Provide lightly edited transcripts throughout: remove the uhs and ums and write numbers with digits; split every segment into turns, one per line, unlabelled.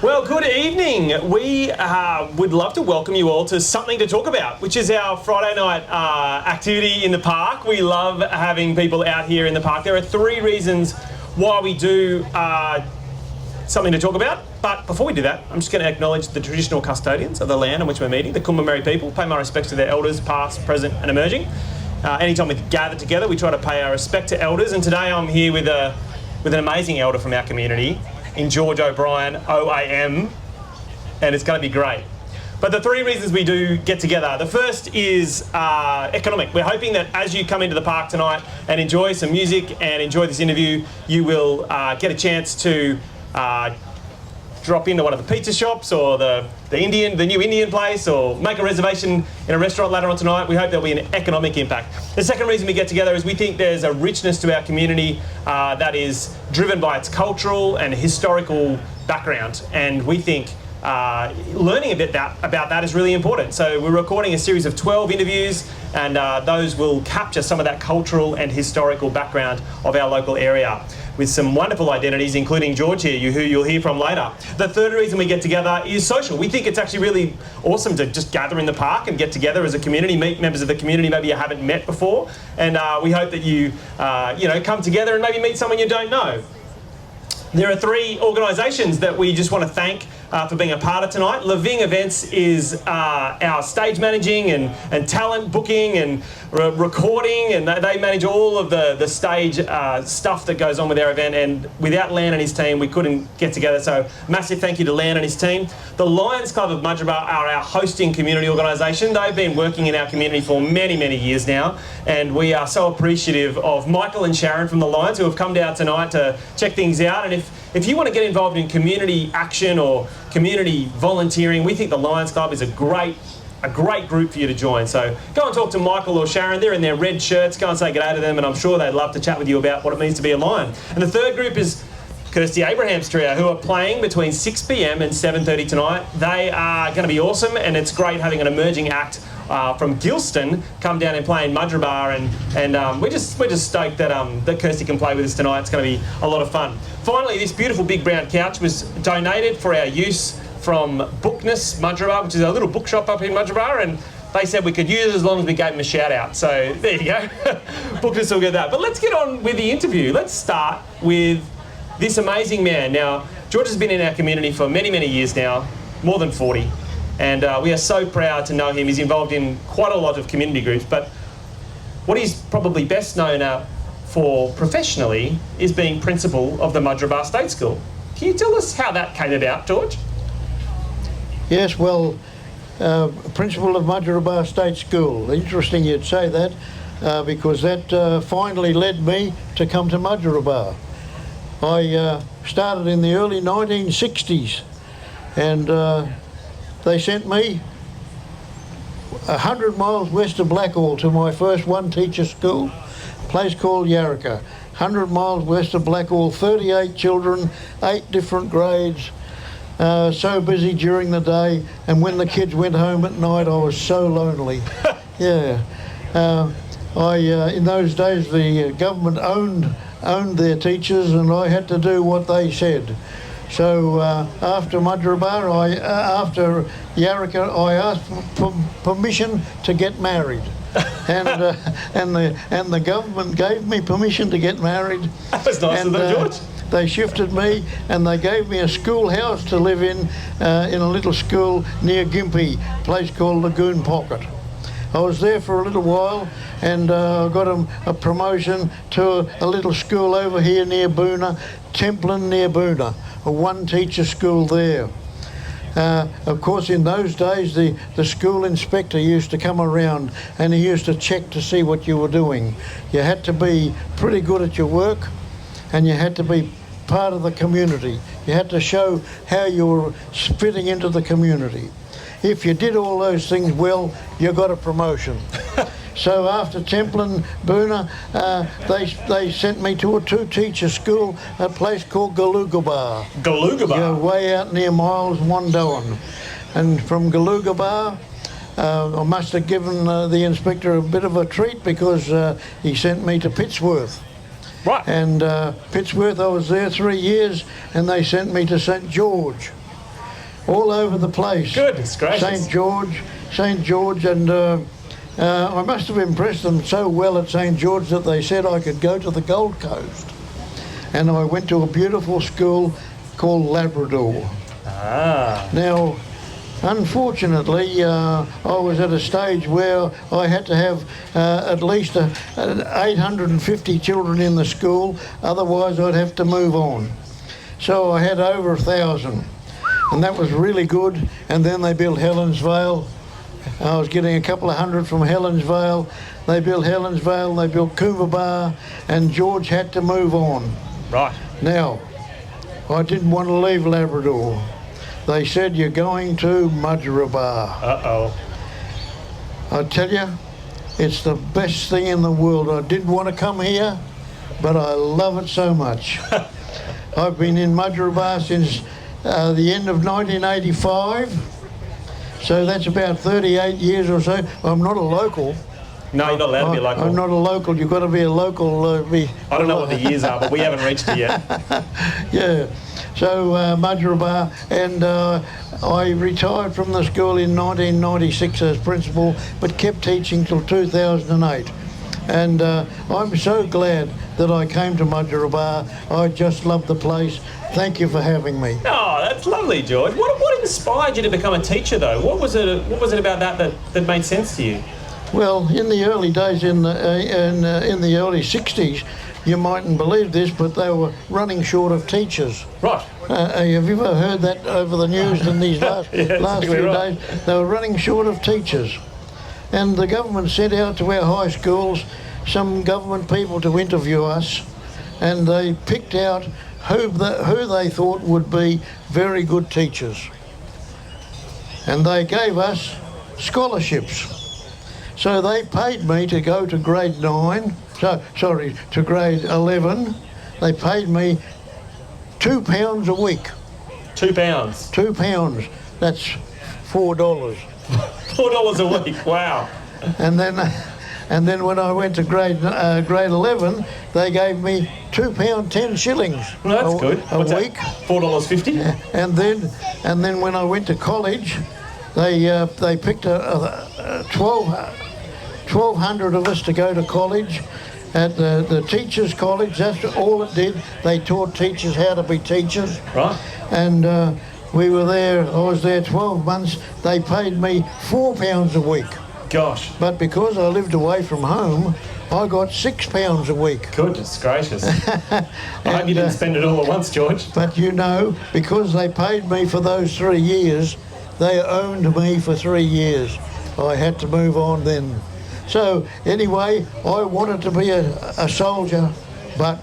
Well, good evening. We would love to welcome you all to Something to Talk About, which is our Friday night activity in the park. We love having people out here in the park. There are 3 reasons why we do Something to Talk About. But before we do that, I'm just going to acknowledge the traditional custodians of the land on which we're meeting, the Kumba people. Pay my respects to their elders, past, present and emerging. Anytime we gather together, we try to pay our respect to elders. And today I'm here with an amazing elder from our community, in George O'Brien, OAM, and it's going to be great. But the 3 reasons we do get together. The first is economic. We're hoping that as you come into the park tonight and enjoy some music and enjoy this interview, you will get a chance to drop into one of the pizza shops or the new Indian place, or make a reservation in a restaurant later on tonight. We hope there'll be an economic impact. The second reason we get together is we think there's a richness to our community that is driven by its cultural and historical background, and we think learning a bit about that is really important. So we're recording a series of 12 interviews, and those will capture some of that cultural and historical background of our local area, with some wonderful identities, including George here, who you'll hear from later. The third reason we get together is social. We think it's actually really awesome to just gather in the park and get together as a community, meet members of the community maybe you haven't met before, and we hope that you come together and maybe meet someone you don't know. There are 3 organisations that we just want to thank for being a part of tonight. Living Events is our stage managing and talent booking and recording, and they manage all of the stage stuff that goes on with our event, and without Lan and his team we couldn't get together, so massive thank you to Lan and his team. The Lions Club of Mudgeeraba are our hosting community organisation. They've been working in our community for many, many years now, and we are so appreciative of Michael and Sharon from the Lions, who have come down tonight to check things out. And if you want to get involved in community action or community volunteering, we think the Lions Club is a great group for you to join. So go and talk to Michael or Sharon. They're in their red shirts. Go and say good day to them, and I'm sure they'd love to chat with you about what it means to be a Lion. And the third group is Kirsty Abraham's trio, who are playing between 6 p.m. and 7:30 tonight. They are going to be awesome, and it's great having an emerging act from Gilston come down and play in Mudgeeraba, and we're just stoked that Kirsty can play with us tonight. It's going to be a lot of fun. Finally, this beautiful big brown couch was donated for our use from Bookness Mudgeeraba, which is a little bookshop up in Mudgeeraba, and they said we could use it as long as we gave them a shout out. So there you go. Bookness will get that. But let's get on with the interview. Let's start with this amazing man. Now, George has been in our community for many, many years now, more than 40. And we are so proud to know him. He's involved in quite a lot of community groups, but what he's probably best known for professionally is being principal of the Mudgeeraba State School. Can you tell us how that came about, George?
Yes, well, principal of Mudgeeraba State School. Interesting you'd say that, because that finally led me to come to Mudgeeraba. I started in the early 1960s, and they sent me 100 miles west of Blackall to my first one-teacher school, a place called Yarraka. 100 miles west of Blackall, 38 children, 8 different grades. So busy during the day, and when the kids went home at night, I was so lonely. Yeah. In those days, the government owned their teachers, and I had to do what they said. So after Mudgeeraba, after Yarraka, I asked for permission to get married, and the government gave me permission to get married.
That was nice of them, George.
They shifted me, and they gave me a schoolhouse to live in a little school near Gympie, a place called Lagoon Pocket. I was there for a little while, and I got a promotion to a little school over here near Boona, Templin near Boona, a one-teacher school there. Of course, in those days, the school inspector used to come around, and he used to check to see what you were doing. You had to be pretty good at your work, and you had to be part of the community. You had to show how you were fitting into the community. If you did all those things well, you got a promotion. So after Templin, Boona, they sent me to a 2-teacher school, a place called Galugaba.
Galugaba?
Yeah, way out near Miles, Wandoan. And from Galugaba, I must have given the inspector a bit of a treat, because he sent me to Pittsworth.
Right.
And Pittsworth, I was there 3 years, and they sent me to St George. all over the place.
Goodness gracious.
St George, and I must have impressed them so well at St George that they said I could go to the Gold Coast. And I went to a beautiful school called Labrador.
Ah.
Now, unfortunately, I was at a stage where I had to have at least 850 children in the school, otherwise I'd have to move on. So I had over 1,000, and that was really good. And then they built Helensvale. I was getting a couple of hundred from Helensvale. They built Helensvale, they built Coomera, and George had to move on.
Right.
Now, I didn't want to leave Labrador. They said, you're going to Mudgeeraba.
Uh-oh.
I tell you, it's the best thing in the world. I didn't want to come here, but I love it so much. I've been in Mudgeeraba since the end of 1985. So that's about 38 years or so. I'm not a local.
No, you're not allowed to be a local.
I'm not a local. You've got to be a local.
I don't know what the years are, but we haven't reached it yet.
Yeah. So Mudgeeraba, and I retired from the school in 1996 as principal, but kept teaching till 2008. And I'm so glad that I came to Mudgeeraba. I just love the place. Thank you for having me.
Oh, that's lovely, George. What inspired you to become a teacher, though? What was it about that made sense to you?
Well, in the early days, in the early 60s, you mightn't believe this, but they were running short of teachers.
Right.
Have you ever heard that over the news in these last few days? They were running short of teachers. And the government sent out to our high schools some government people to interview us, and they picked out who they thought would be very good teachers. And they gave us scholarships. So they paid me to go to grade 9, to grade 11. They paid me £2 a week.
£2?
£2, that's $4.
$4 a week, wow.
And then when I went to grade 11, they gave me £2 10 shillings.
Well, that's good.
A week.
$4.50.
And then when I went to college, they picked 1,200 of us to go to college at the teachers' college. That's all it did. They taught teachers how to be teachers.
Right.
And we were there. I was there 12 months. They paid me £4 a week.
Gosh.
But because I lived away from home, I got £6 a week.
Goodness gracious. I hope you didn't spend it all at once, George.
But you know, because they paid me for those 3 years, they owned me for 3 years. I had to move on then. So anyway, I wanted to be a soldier, but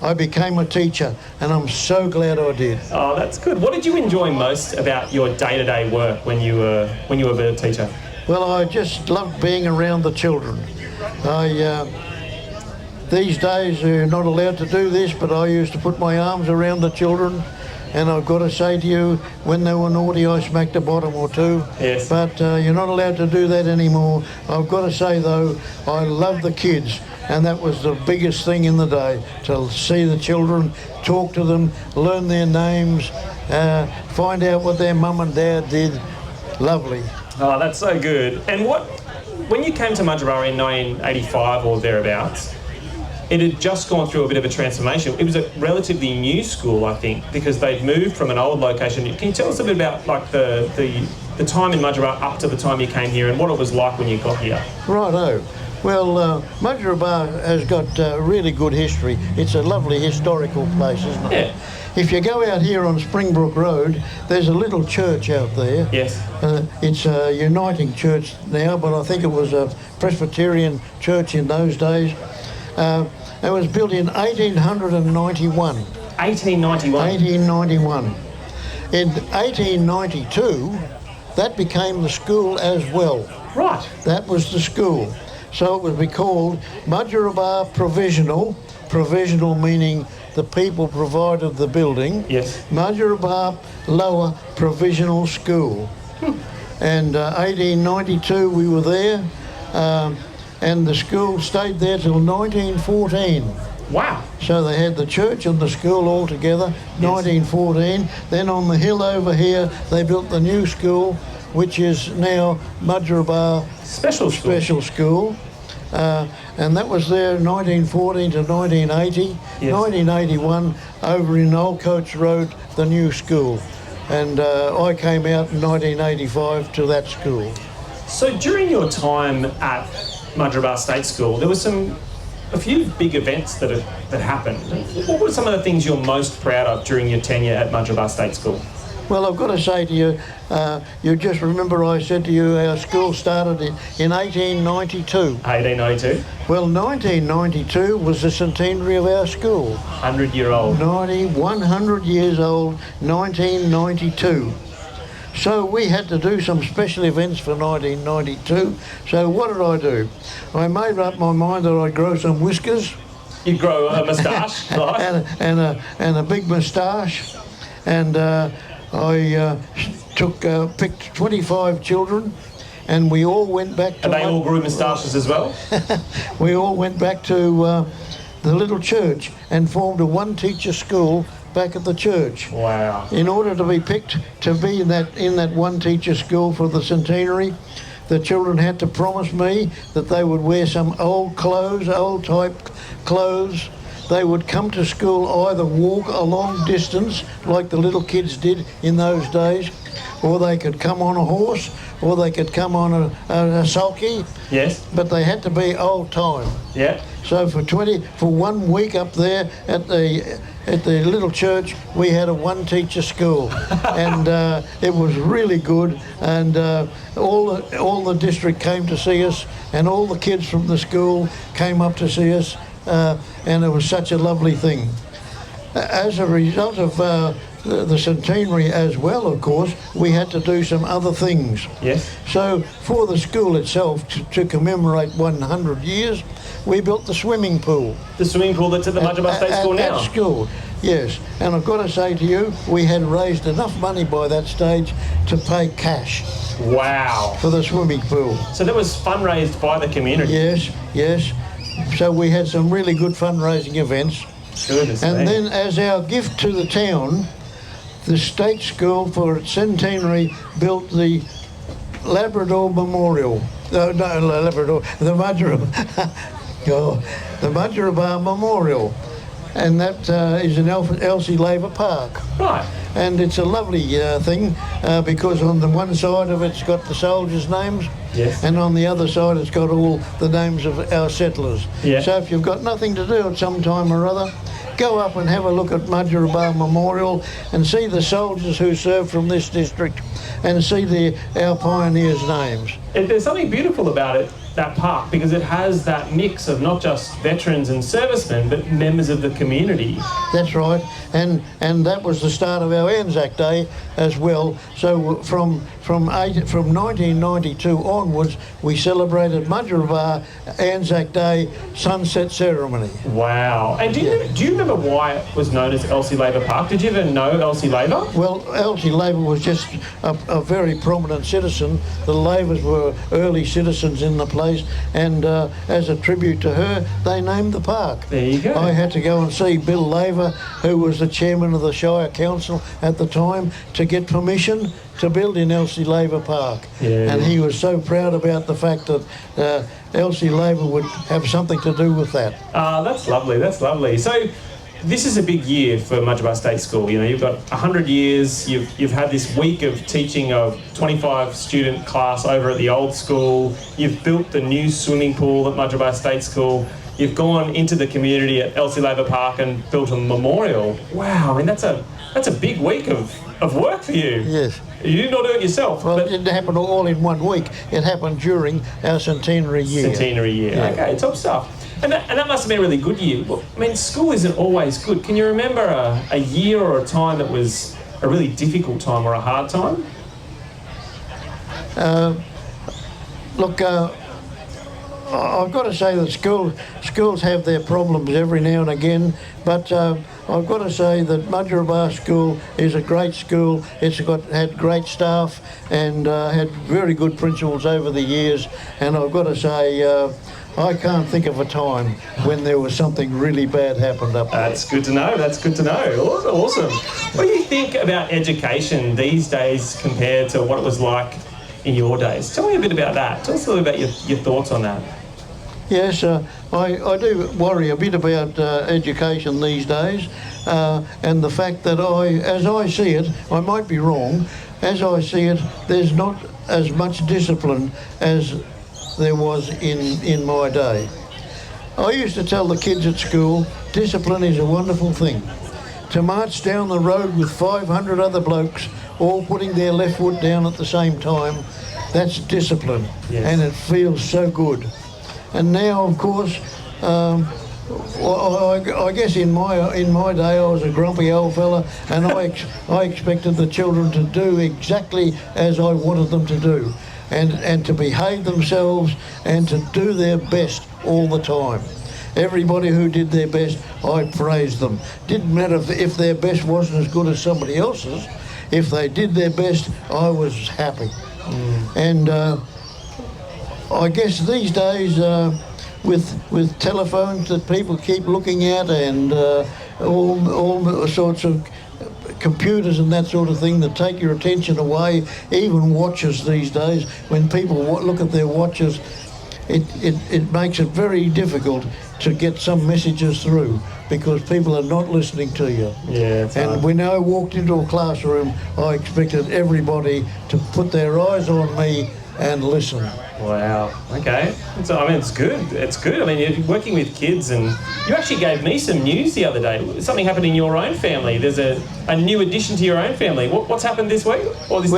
I became a teacher, and I'm so glad I did.
Oh, that's good. What did you enjoy most about your day-to-day work when you were a teacher?
Well, I just loved being around the children. These days you're not allowed to do this, but I used to put my arms around the children, and I've got to say to you, when they were naughty, I smacked a bottom or two.
Yes.
But you're not allowed to do that anymore. I've got to say, though, I love the kids, and that was the biggest thing in the day, to see the children, talk to them, learn their names, find out what their mum and dad did. Lovely.
Oh, that's so good. And when you came to Mudgeeraba in 1985 or thereabouts, it had just gone through a bit of a transformation. It was a relatively new school, I think, because they'd moved from an old location. Can you tell us a bit about like the time in Mudgeeraba up to the time you came here and what it was like when you got here?
Righto. Well, Mudgeeraba has got really good history. It's a lovely historical place, isn't it?
Yeah.
If you go out here on Springbrook Road, there's a little church out there.
Yes.
It's a uniting church now, but I think it was a Presbyterian church in those days. It was built in 1891.
1891?
1891. In 1892, that became the school as well.
Right.
That was the school. So it would be called Mudgeeraba Provisional, provisional meaning the people provided the building.
Yes.
Mudgeeraba Lower Provisional School. And 1892 we were there, and the school stayed there till 1914.
Wow.
So they had the church and the school all together, 1914. Then on the hill over here, they built the new school, which is now Mudgeeraba Special School. And that was there 1914 to 1980.
Yes.
1981, over in Old Coach Road, the new school. And I came out in 1985 to that school.
So during your time at Mudgeeraba State School, there was a few big events that happened. What were some of the things you're most proud of during your tenure at Mudgeeraba State School?
Well, I've got to say to you, you just remember I said to you our school started in 1892.
1892.
Well, 1992 was the centenary of our school.
100-year-old.
100 years old, 1992. So we had to do some special events for 1992. So what did I do? I made up my mind that I'd grow some whiskers.
You grow a moustache, right?
and a big moustache. And I picked 25 children, and we all went back to...
And they all grew moustaches as well?
We all went back to the little church and formed a one-teacher school back at the church.
Wow.
In order to be picked to be in that one-teacher school for the centenary, the children had to promise me that they would wear some old clothes, old-type clothes. They would come to school, either walk a long distance, like the little kids did in those days, or they could come on a horse, or they could come on a sulky.
Yes.
But they had to be old time.
Yeah.
So for 1 week up there at the little church, we had a one-teacher school, and it was really good. And all the district came to see us, and all the kids from the school came up to see us. And it was such a lovely thing. As a result of the centenary as well, of course, we had to do some other things.
Yes.
So for the school itself, to commemorate 100 years, we built the swimming pool.
The swimming pool that's at the Mudgeeraba State School now?
At school, yes. And I've got to say to you, we had raised enough money by that stage to pay cash.
Wow.
For the swimming pool.
So that was fundraised by the community?
Yes, yes. So we had some really good fundraising events. And then as our gift to the town, the state school for its centenary built the Labrador Memorial. No, Labrador, the Mudgeeraba. The Mudgeeraba Memorial. And that is in Elsie Labour Park.
Right.
And it's a lovely thing because on the one side of it's got the soldiers' names,
yes,
and on the other side it's got all the names of our settlers.
Yeah.
So if you've got nothing to do at some time or other, go up and have a look at Mudgeeraba Memorial and see the soldiers who served from this district and see our pioneers' names.
There's something beautiful about it, that park, because it has that mix of not just veterans and servicemen, but members of the community.
That's right, and that was the start of our Anzac Day as well. So from 1992 onwards, we celebrated Mudgeeraba Anzac Day sunset ceremony.
Wow! And do you remember why it was known as Elsie Labour Park? Did you ever know Elsie Labour?
Well, Elsie Labour was just a very prominent citizen. The Labours were early citizens in the place, and as a tribute to her, they named the park.
There you go.
I had to go and see Bill Laver, who was the chairman of the Shire Council at the time, to get permission to build in Elsie Labour Park.
Yeah.
And he was so proud about the fact that Elsie Labour would have something to do with that.
That's lovely, that's lovely. So this is a big year for Mudgeeraba State School. You know, you've got 100 years, you've had this week of teaching of 25 student class over at the old school, you've built the new swimming pool at Mudgeeraba State School, you've gone into the community at Elsie Labour Park and built a memorial. Wow, I mean that's a big week of work for you.
Yes.
You did not do it yourself.
Well, it didn't happen all in 1 week. It happened during our centenary year.
Centenary year,
yeah.
Okay, top stuff. And that must have been a really good year. Well, I mean, school isn't always good. Can you remember a year or a time that was a really difficult time or a hard time?
Look, I've got to say that schools have their problems every now and again, but I've got to say that Mudgeeraba School is a great school. It's had great staff and had very good principals over the years, and I've got to say I can't think of a time when there was something really bad happened up there.
That's good to know. That's good to know. Awesome. What do you think about education these days compared to what it was like in your days? Tell me a bit about that. Tell us a little about your thoughts on that.
Yes, I do worry a bit about education these days, and the fact that as I see it, I might be wrong, as I see it, there's not as much discipline as there was in my day. I used to tell the kids at school, discipline is a wonderful thing. To march down the road with 500 other blokes, all putting their left foot down at the same time, that's discipline,
yes.
And it feels so good. And now, of course, I guess in my day I was a grumpy old fella, and I expected the children to do exactly as I wanted them to do, and to behave themselves and to do their best all the time. Everybody who did their best, I praised them. Didn't matter if their best wasn't as good as somebody else's. If they did their best, I was happy. And I guess these days, with telephones that people keep looking at, and all sorts of computers and that sort of thing that take your attention away, even watches these days, when people look at their watches, it makes it very difficult to get some messages through, because people are not listening to you.
Yeah, it's hard.
And when I walked into a classroom, I expected everybody to put their eyes on me and listen.
Wow. Okay. It's good. It's good. I mean, you're working with kids, and you actually gave me some news the other day. Something happened in your own family. There's a new addition to your own family. What's happened this week? Or this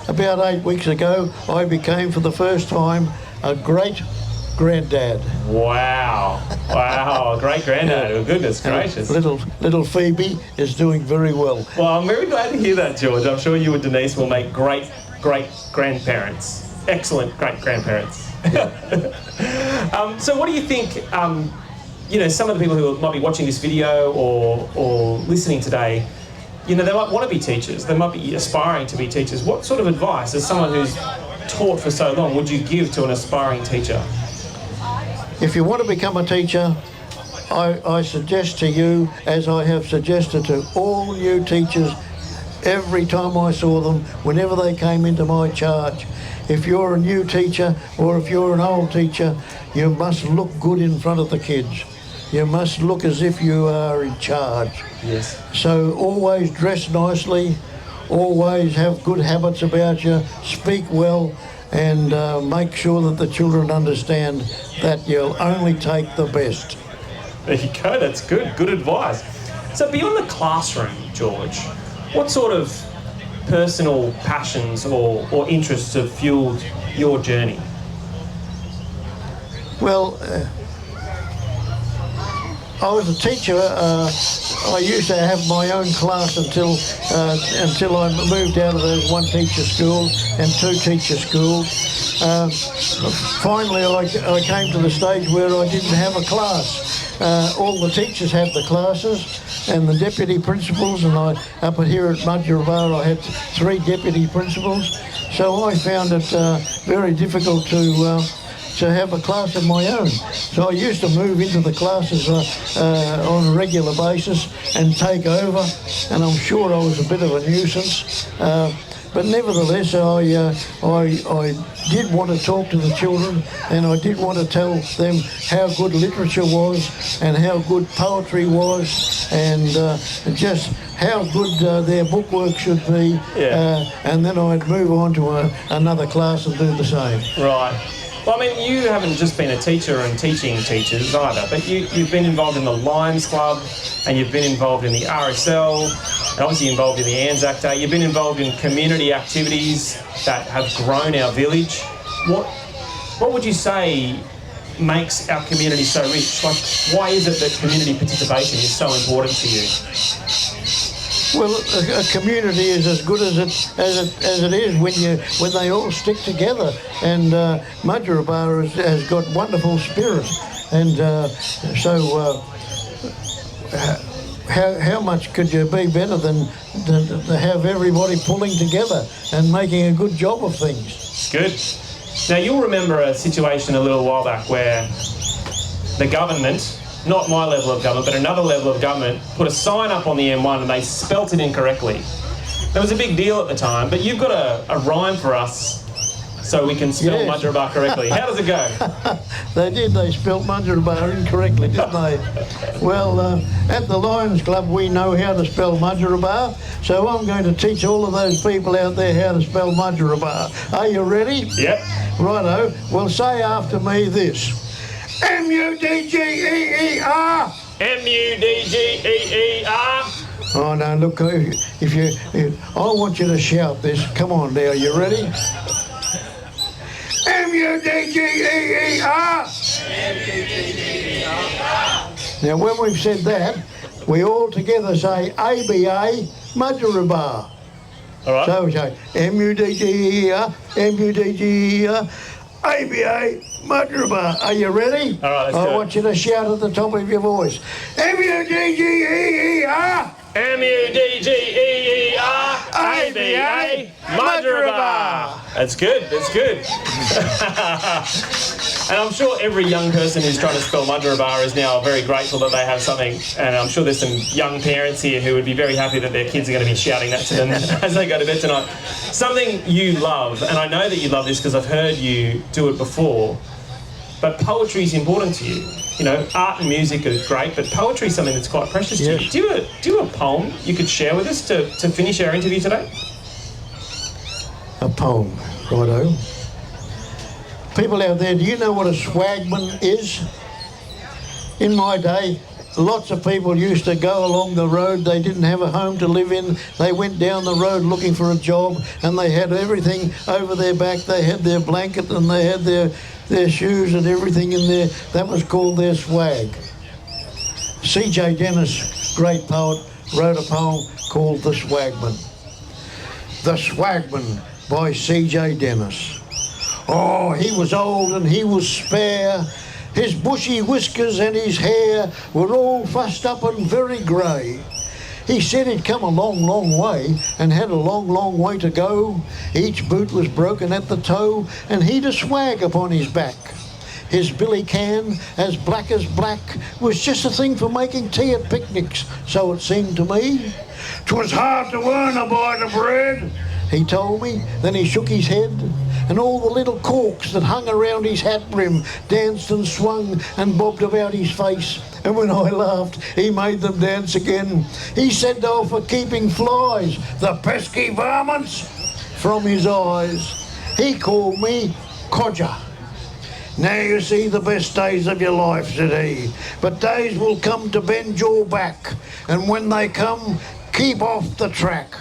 About 8 weeks ago, I became for the first time a great-granddad.
Wow. Wow. Great-granddad. Oh, goodness gracious.
Little Phoebe is doing very well.
Well, I'm very glad to hear that, George. I'm sure you and Denise will make great grandparents. Excellent great-grandparents. Yeah. So what do you think, some of the people who might be watching this video or listening today, they might want to be teachers. They might be aspiring to be teachers. What sort of advice, as someone who's taught for so long, would you give to an aspiring teacher?
If you want to become a teacher, I suggest to you, as I have suggested to all new teachers every time I saw them, whenever they came into my charge, if you're a new teacher or if you're an old teacher, you must look good in front of the kids. You must look as if you are in charge.
Yes.
So always dress nicely, always have good habits about you, speak well, and make sure that the children understand that you'll only take the best.
There you go, that's good. Good advice. So beyond the classroom, George, what sort of personal passions or interests have fueled your journey?
Well, I was a teacher. I used to have my own class until I moved out of those one teacher schools and two teacher schools. Finally, I came to the stage where I didn't have a class. All the teachers have the classes, and the deputy principals, and up here at Mudgeeraba I had 3 deputy principals, so I found it very difficult to have a class of my own. So I used to move into the classes on a regular basis and take over, and I'm sure I was a bit of a nuisance. But nevertheless, I did want to talk to the children, and I did want to tell them how good literature was and how good poetry was, and just how good their bookwork should be.
Yeah.
And then I'd move on to another class and do the same.
Right. Well, I mean, you haven't just been a teacher and teaching teachers either, but you've been involved in the Lions Club, and you've been involved in the RSL, and obviously involved in the Anzac Day. You've been involved in community activities that have grown our village. What would you say makes our community so rich? Like, why is it that community participation is so important to you?
Well, a community is as good as it is when they all stick together. And Mudgeeraba has got wonderful spirit, and how much could you be better than to have everybody pulling together and making a good job of things?
Good. Now, you'll remember a situation a little while back where the government, not my level of government, but another level of government, put a sign up on the M1 and they spelt it incorrectly. That was a big deal at the time, but you've got a rhyme for us so we can spell Mudgeeraba correctly. How does it go?
They did. They spelt Mudgeeraba incorrectly, didn't they? Well, at the Lions Club, we know how to spell Mudgeeraba, so I'm going to teach all of those people out there how to spell Mudgeeraba. Are you ready?
Yep.
Righto. Well, say after me this. M-U-D-G-E-E-R.
M-U-D-G-E-E-R.
Oh, no, look, I want you to shout this. Come on now, you ready? M-U-D-G-E-E-R. M-U-D-G-E-E-R. Now, when we've said that, we all together say A-B-A, Mudgeeraba.
All right.
So we say M-U-D-G-E-E-R, M-U-D-G-E-E-R, A-B-A, Mudgeeraba. Are you ready?
All right, let's do it.
I want you to shout at the top of your voice. M-U-D-G-E-E-R.
M-U-D-G-E-E-R, A-B-A, Mudgeeraba. That's good, that's good. And I'm sure every young person who's trying to spell Mudgeeraba is now very grateful that they have something, and I'm sure there's some young parents here who would be very happy that their kids are going to be shouting that to them as they go to bed tonight. Something you love, and I know that you love this because I've heard you do it before, but poetry is important to you. You know, art and music are great, but poetry is something that's quite precious to you. Do you have a poem you could share with us to finish our interview today?
A poem, righto. People out there, do you know what a swagman is? In my day, lots of people used to go along the road. They didn't have a home to live in. They went down the road looking for a job, and they had everything over their back. They had their blanket and they had their shoes and everything in there. That was called their swag. C.J. Dennis, great poet, wrote a poem called The Swagman. The Swagman by C.J. Dennis. Oh, he was old and he was spare. His bushy whiskers and his hair were all fussed up and very grey. He said he'd come a long, long way and had a long, long way to go. Each boot was broken at the toe and he'd a swag upon his back. His billy can, as black, was just a thing for making tea at picnics, so it seemed to me. 'Twas hard to earn a bite of bread, he told me. Then he shook his head, and all the little corks that hung around his hat brim danced and swung and bobbed about his face. And when I laughed, he made them dance again. He said they were for keeping flies, the pesky varmints, from his eyes. He called me codger. Now you see the best days of your life, said he, but days will come to bend your back, and when they come, keep off the track.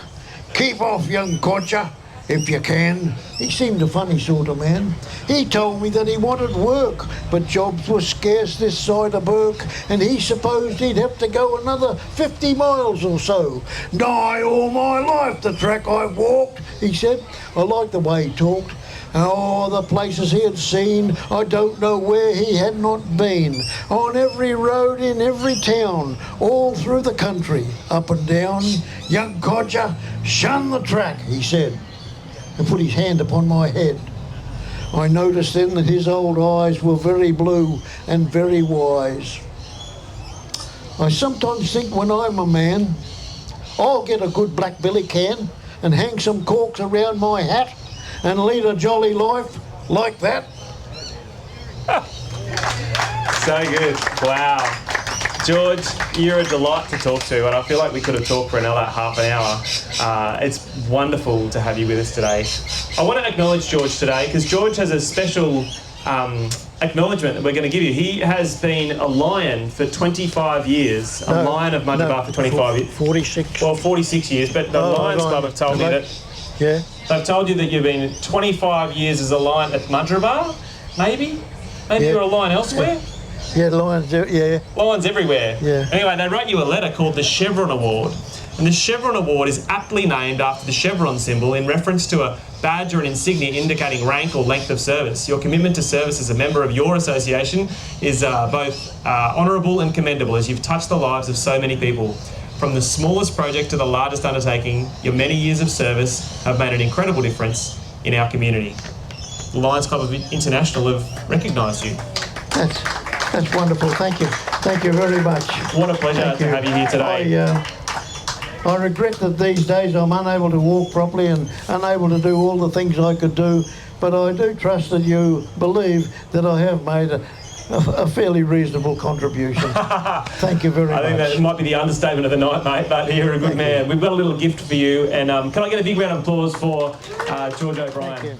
Keep off, young codger, if you can. He seemed a funny sort of man. He told me that he wanted work, but jobs were scarce this side of Burke, and he supposed he'd have to go another 50 miles or so. Nigh all my life the track I've walked, he said. I liked the way he talked. Oh, the places he had seen, I don't know where he had not been. On every road, in every town, all through the country, up and down. Young codger, shun the track, he said, and put his hand upon my head. I noticed then that his old eyes were very blue and very wise. I sometimes think when I'm a man, I'll get a good black billy can and hang some corks around my hat and lead a jolly life like that.
So good. Wow. George, you're a delight to talk to, and I feel like we could have talked for another half an hour. It's wonderful to have you with us today. I want to acknowledge George today because George has a special acknowledgement that we're going to give you. He has been a lion for 25 years, lion of Mudgeeraba for 25 years.
46.
Well, 46 years, but the Lions Club have told me that...
Yeah.
They've told you that you've been 25 years as a lion at Mudgeeraba, maybe? Maybe you're a lion elsewhere?
Yeah, lions, yeah.
Lions everywhere.
Yeah.
Anyway, they wrote you a letter called the Chevron Award. And the Chevron Award is aptly named after the chevron symbol in reference to a badge or an insignia indicating rank or length of service. Your commitment to service as a member of your association is both honourable and commendable as you've touched the lives of so many people. From the smallest project to the largest undertaking, your many years of service have made an incredible difference in our community. Lions Club of International have recognised you.
That's wonderful. Thank you. Thank you very much.
What a pleasure to have you here today.
I regret that these days I'm unable to walk properly and unable to do all the things I could do, but I do trust that you believe that I have made a fairly reasonable contribution. Thank you very much.
I think that might be the understatement of the night, mate, but you're a good man. We've got a little gift for you, and can I get a big round of applause for George O'Brien?
Thank you.